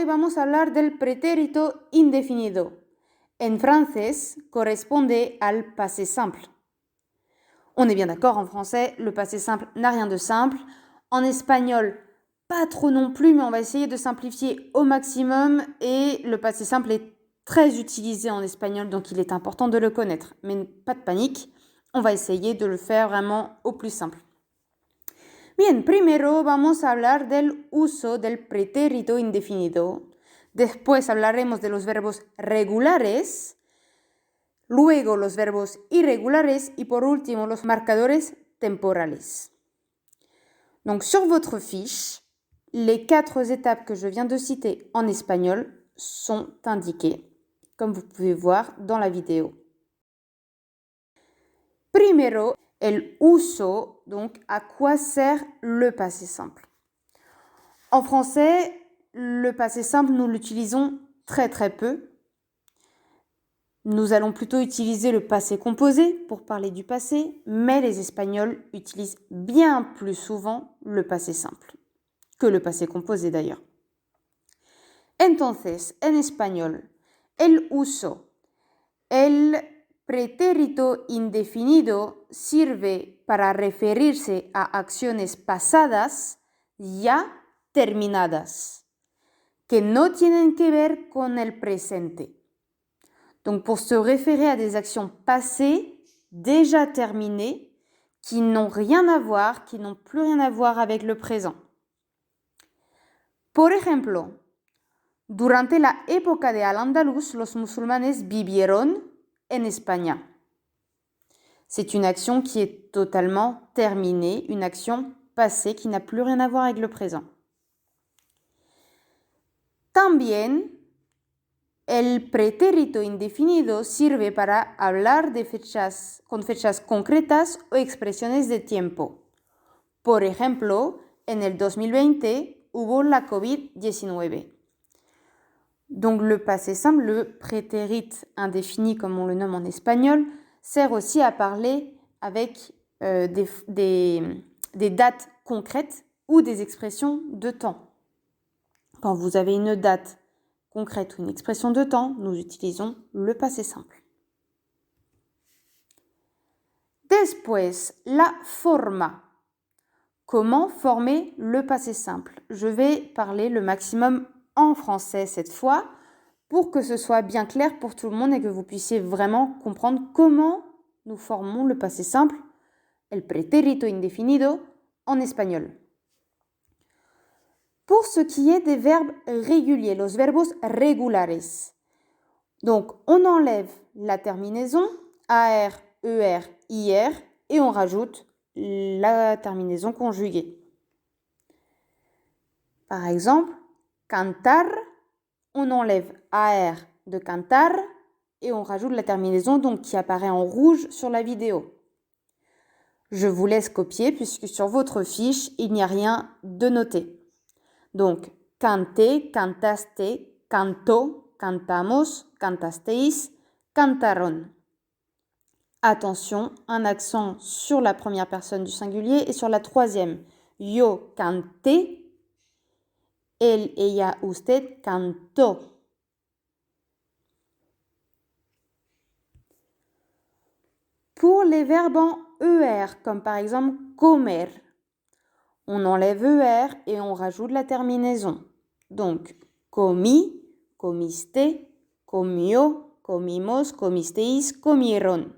hoy vamos a hablar del pretérito indefinido. En francés, corresponde al passé simple. On est bien d'accord, en français, le passé simple n'a rien de simple. En espagnol, pas trop non plus, mais on va essayer de simplifier au maximum. Et le passé simple est très utilisé en espagnol, donc il est important de le connaître. Mais pas de panique, on va essayer de le faire vraiment au plus simple. Bien, primero vamos a hablar del uso del pretérito indefinido. Después hablaremos de los verbos regulares, luego los verbos irregulares y por último los marcadores temporales. Donc sur votre fiche, les 4 étapes que je viens de citer en espagnol sont indiquées, comme vous pouvez voir dans la vidéo. Primero, el uso, donc à quoi sert le passé simple. En français, le passé simple, nous l'utilisons très très peu. Nous allons plutôt utiliser le passé composé pour parler du passé, mais les Espagnols utilisent bien plus souvent le passé simple que le passé composé d'ailleurs. Entonces, en español, el uso, el pretérito indefinido sirve para referirse a acciones pasadas ya terminadas, que no tienen que ver con el presente. Donc pour se référer à des actions passées, déjà terminées, qui n'ont rien à voir, qui n'ont plus rien à voir avec le présent. Por ejemplo, durante la época de Al-Andalus, los musulmanes vivieron en España. C'est une action qui est totalement terminée, une action passée qui n'a plus rien à voir avec le présent. También, el pretérito indefinido sirve para hablar de fechas, con fechas concretas o expresiones de tiempo. Por ejemplo, en el 2020 hubo la COVID-19. Donc le passé simple, le prétérit indéfini comme on le nomme en espagnol, sert aussi à parler avec des dates concrètes ou des expressions de temps. Quand vous avez une date concrète ou une expression de temps, nous utilisons le passé simple. Después, la forma. Comment former le passé simple? Je vais parler le maximum en français cette fois pour que ce soit bien clair pour tout le monde et que vous puissiez vraiment comprendre comment nous formons le passé simple, el pretérito indefinido, en espagnol. Pour ce qui est des verbes réguliers, los verbos regulares. Donc, on enlève la terminaison AR, ER, IR et on rajoute la terminaison conjuguée. Par exemple, cantar, on enlève AR de cantar et on rajoute la terminaison donc, qui apparaît en rouge sur la vidéo. Je vous laisse copier puisque sur votre fiche, il n'y a rien de noté. Donc, canté, cantaste, cantó, cantamos, cantasteis, cantaron. Attention, un accent sur la première personne du singulier et sur la troisième. Yo canté, él, ella, usted cantó. Pour les verbes en ER, comme par exemple comer, on enlève ER et on rajoute la terminaison. Donc, comí, comiste, comió, comimos, comisteis, comieron.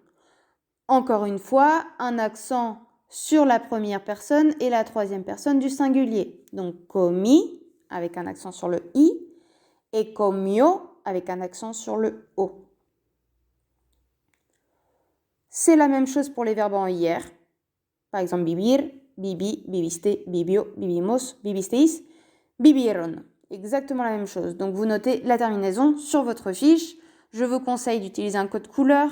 Encore une fois, un accent sur la première personne et la troisième personne du singulier. Donc, comí, avec un accent sur le i, et comió, avec un accent sur le o. C'est la même chose pour les verbes en IR. Par exemple, vivir, viví, viviste, vivió, vivimos, vivisteis, vivieron. Exactement la même chose. Donc, vous notez la terminaison sur votre fiche. Je vous conseille d'utiliser un code couleur,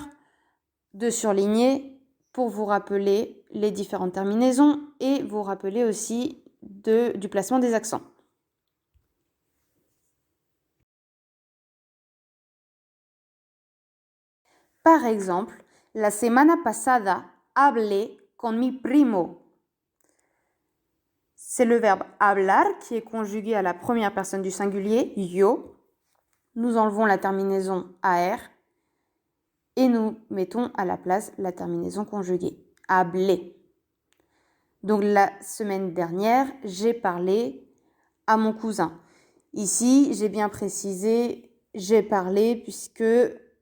de surligner pour vous rappeler les différentes terminaisons et vous rappeler aussi du placement des accents. Par exemple, la semana pasada hablé con mi primo. c'est le verbe hablar qui est conjugué à la première personne du singulier, yo. Nous enlevons la terminaison AR et nous mettons à la place la terminaison conjuguée, habler. Donc la semaine dernière, j'ai parlé à mon cousin. Ici, j'ai bien précisé, j'ai parlé puisque,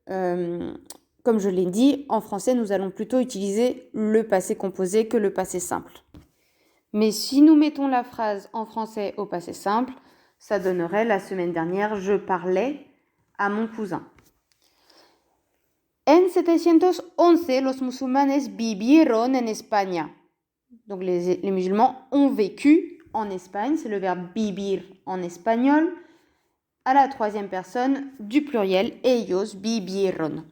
comme je l'ai dit, en français, nous allons plutôt utiliser le passé composé que le passé simple. Mais si nous mettons la phrase en français au passé simple, ça donnerait la semaine dernière, je parlais à mon cousin. En 711, los musulmanes vivieron en España. Donc les musulmans ont vécu en Espagne, c'est le verbe vivir en espagnol, à la troisième personne du pluriel, ellos vivieron.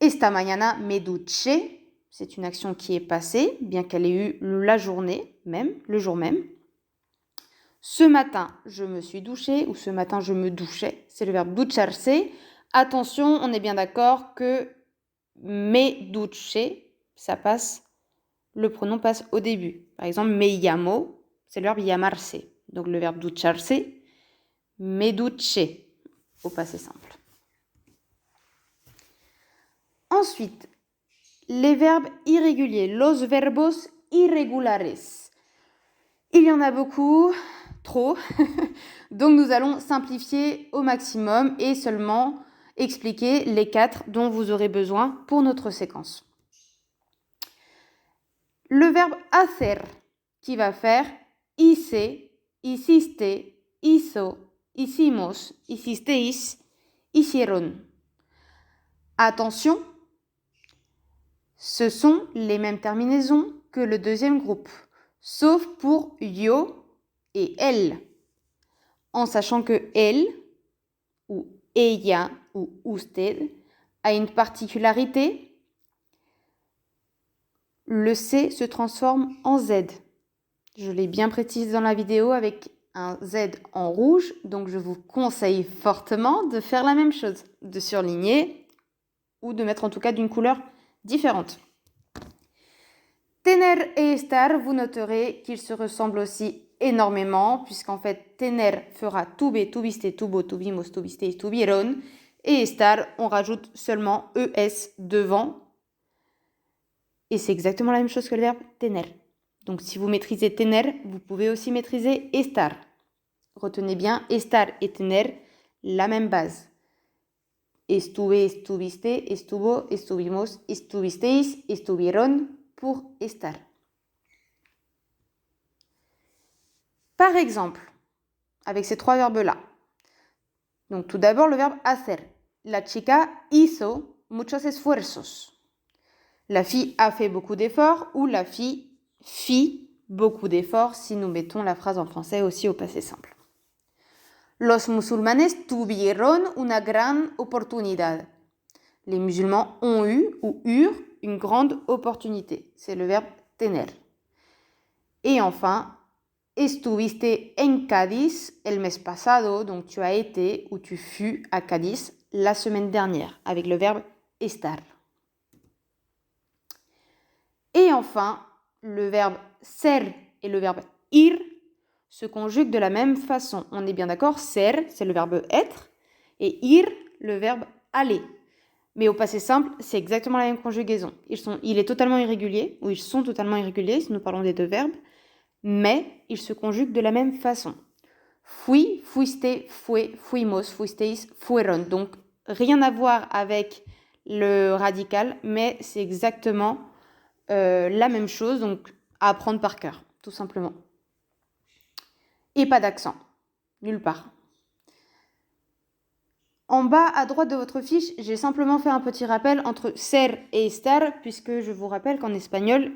Esta mañana me duché, c'est une action qui est passée, bien qu'elle ait eu la journée même, le jour même. Ce matin, je me suis douché, ou ce matin, je me douchais, c'est le verbe ducharse. Attention, on est bien d'accord que me duché, ça passe, le pronom passe au début. Par exemple, me llamo, c'est le verbe llamarse. Donc le verbe ducharse, me duché, au passé simple. Ensuite, les verbes irréguliers, los verbos irregulares. Il y en a beaucoup, trop, donc nous allons simplifier au maximum et seulement expliquer les 4 dont vous aurez besoin pour notre séquence. Le verbe hacer, qui va faire hice, hiciste, hizo, hicimos, hicisteis, hicieron. Attention, ce sont les mêmes terminaisons que le deuxième groupe, sauf pour yo et elle, en sachant que elle, ou ella, ou usted, a une particularité. Le C se transforme en Z. Je l'ai bien précisé dans la vidéo avec un Z en rouge, donc je vous conseille fortement de faire la même chose, de surligner ou de mettre en tout cas d'une couleur différente. Tener et estar, vous noterez qu'ils se ressemblent aussi énormément, puisqu'en fait, tener fera tuve, tuviste, tuvo, tuvimos, tuvisteis, tuvieron, et estar, on rajoute seulement ES devant, et c'est exactement la même chose que le verbe tener. Donc si vous maîtrisez tener, vous pouvez aussi maîtriser estar. Retenez bien, estar et tener, la même base. Estuve, estuviste, estuvo, estuvimos, estuvisteis, estuvieron, pour estar. Par exemple, avec ces 3 verbes-là. Donc tout d'abord le verbe hacer. La chica hizo muchos esfuerzos. La fille a fait beaucoup d'efforts ou la fille fit beaucoup d'efforts si nous mettons la phrase en français aussi au passé simple. Los musulmanes tuvieron una gran oportunidad. Les musulmans ont eu ou eurent une grande opportunité. C'est le verbe tener. Et enfin, estuviste en Cádiz el mes pasado, donc tu as été ou tu fus à Cadiz la semaine dernière, avec le verbe estar. Et enfin, le verbe ser et le verbe ir se conjuguent de la même façon. On est bien d'accord, ser, c'est le verbe être, et ir, le verbe aller. Mais au passé simple, c'est exactement la même conjugaison. Il est totalement irrégulier, ou ils sont totalement irréguliers si nous parlons des 2 verbes, mais ils se conjuguent de la même façon. Fui, fuiste, fue, fuimos, fuisteis, fueron. Donc, rien à voir avec le radical, mais c'est exactement la même chose, donc à apprendre par cœur, tout simplement. Et pas d'accent, nulle part. En bas à droite de votre fiche, j'ai simplement fait un petit rappel entre ser et estar, puisque je vous rappelle qu'en espagnol,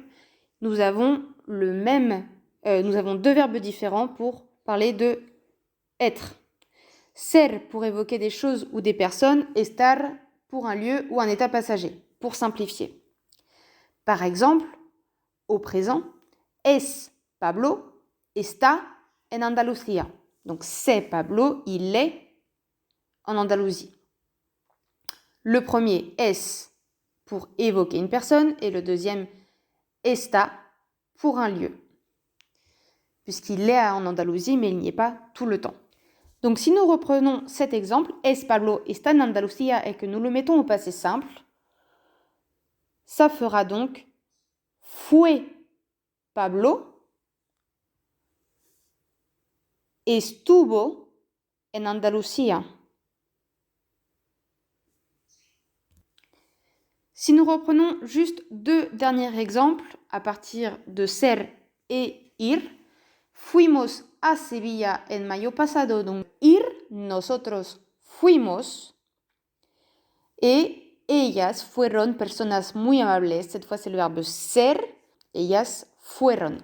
nous avons 2 verbes différents pour parler de être. Ser pour évoquer des choses ou des personnes, estar pour un lieu ou un état passager, pour simplifier. Par exemple, au présent, es Pablo, está en Andalucía. Donc c'est Pablo, il est en Andalousie. Le premier es pour évoquer une personne et le deuxième está pour un lieu. puisqu'il est en Andalousie, mais il n'y est pas tout le temps. Donc si nous reprenons cet exemple, es Pablo está en Andalucía et que nous le mettons au passé simple, ça fera donc fue Pablo, estuvo en Andalucía. Si nous reprenons juste deux derniers exemples à partir de ser et ir, fuimos a Sevilla en mayo pasado, donc ir, nosotros fuimos, et ellas fueron personas muy amables, cette fois c'est le verbe ser, ellas fueron.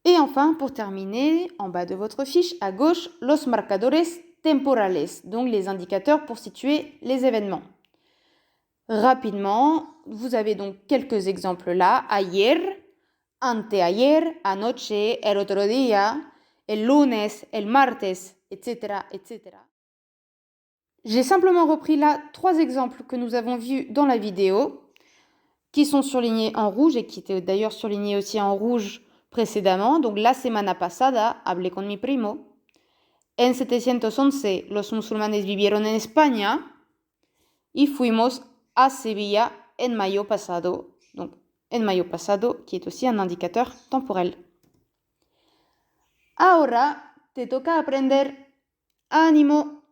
Et enfin, pour terminer, en bas de votre fiche, à gauche, los marcadores temporales, donc les indicateurs pour situer les événements. Rapidement, vous avez donc quelques exemples là. Ayer, anteayer, anoche, el otro día, el lunes, el martes, etc., etc. J'ai simplement repris là 3 exemples que nous avons vus dans la vidéo, qui sont surlignés en rouge et qui étaient d'ailleurs surlignés aussi en rouge précédemment. Donc, la semana pasada hablé con mi primo. En 711, los musulmanes vivieron en España y fuimos a Sevilla en mayo pasado. Donc, en mayo pasado, qui est aussi un indicateur temporel. Ahora te toca aprender ánimo.